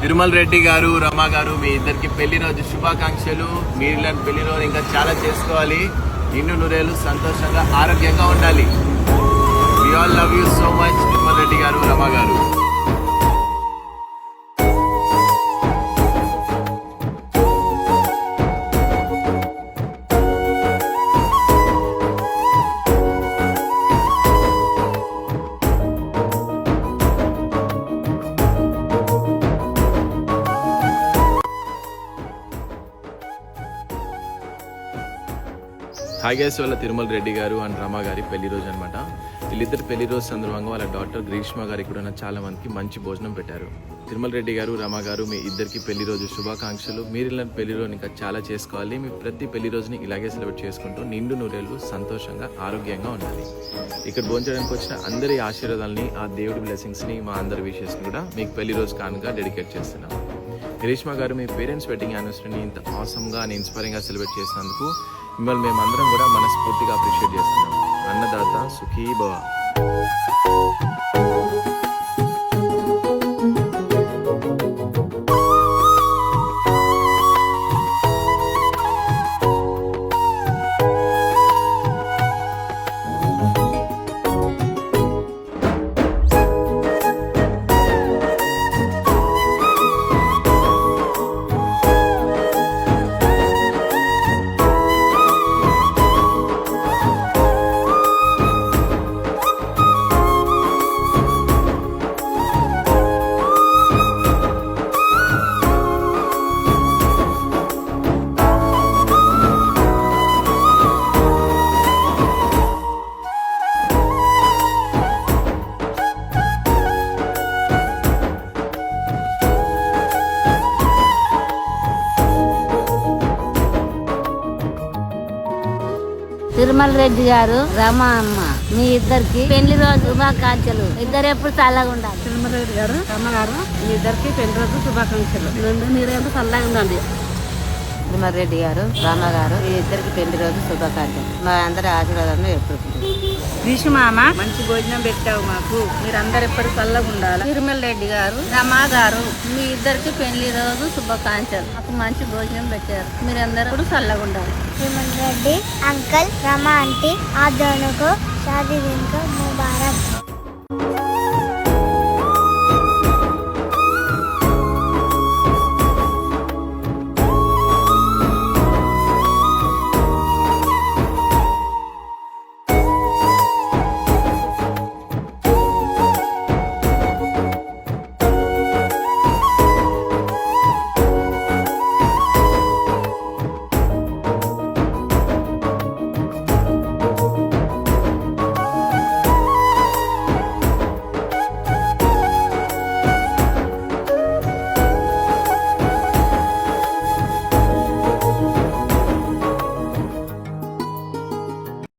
తిరుమల రెడ్డి గారు, రమ గారు, మీ ఇద్దరికి పెళ్లి రోజు శుభాకాంక్షలు. మీరు ఇలాంటి పెళ్లి రోజు ఇంకా చాలా చేసుకోవాలి. నిన్ను నూరేళ్ళు సంతోషంగా ఆరోగ్యంగా ఉండాలి. We all love you so much Tirumala Reddy garu, Rama గారు. హాయ్ గైస్, వాళ్ళ తిరుమల రెడ్డి గారు అండ్ రమ గారి పెళ్లి రోజు అనమాట. వీళ్ళిద్దరు పెళ్లి రోజు సందర్భంగా వాళ్ళ డాక్టర్ గ్రీష్మ గారికి కూడా చాలా మందికి మంచి భోజనం పెట్టారు. తిరుమల రెడ్డి గారు, రమ గారు, మీ ఇద్దరికి పెళ్లి రోజు శుభాకాంక్షలు. మీరు ఇలాంటి పెళ్లి రోజు ఇంకా చాలా చేసుకోవాలి. మీ ప్రతి పెళ్లి రోజుని ఇలాగే సెలబ్రేట్ చేసుకుంటూ నిండు నూరేళ్ళు సంతోషంగా ఆరోగ్యంగా ఉండాలి. ఇక్కడ భోంచడానికి వచ్చిన అందరి ఆశీర్వాదాలని, ఆ దేవుడి బ్లెస్సింగ్స్ని, మా అందరి విషెస్ని కూడా మీకు పెళ్లి రోజు కానుక డెడికేట్ చేస్తున్నాం. గ్రీష్మ గారు, మీ పేరెంట్స్ వెడ్డింగ్ యానివర్సరీని ఇంత ఆసమ్గా అండ్ ఇన్స్పైరింగ్గా సెలబ్రేట్ చేసినందుకు మిమ్మల్ని మేమందరం కూడా మనస్ఫూర్తిగా అప్రిషియేట్ చేస్తున్నాం. అన్నదాత సుఖీ భవ. తిరుమల రెడ్డి గారు, రమ అమ్మ, మీ ఇద్దరికి పెళ్లి రోజు శుభాకాంక్షలు. ఇద్దరు ఎప్పుడు చల్లగా ఉండాలి. తిరుమల రెడ్డి గారు, రమ గారు, మీ ఇద్దరికి పెళ్లి రోజు శుభాకాంక్షలు. మీరేమో చల్లగా ఉండండి. తిరుమల రెడ్డి గారు, రమ గారు, మీ ఇద్దరికి పెళ్లి రోజు శుభాకాంక్షలు. మా అందరి ఆశీర్వాదాలు ఎప్పుడు. విషుమామ, మంచి భోజనం పెట్టావు మాకు. మీరందరు ఎప్పుడు చల్లగా ఉండాలి. తిరుమల రెడ్డి గారు, రమ గారు, మీ ఇద్దరికి పెళ్లి రోజు శుభాకాంక్షలు. మాకు మంచి భోజనం పెట్టారు. మీరందరూ ఎప్పుడు చల్లగా ఉండాలి. తిరుమల రెడ్డి అంకల్, రమ ఆంటీ, ఆ दोनों को शादी दिन का मुबारक।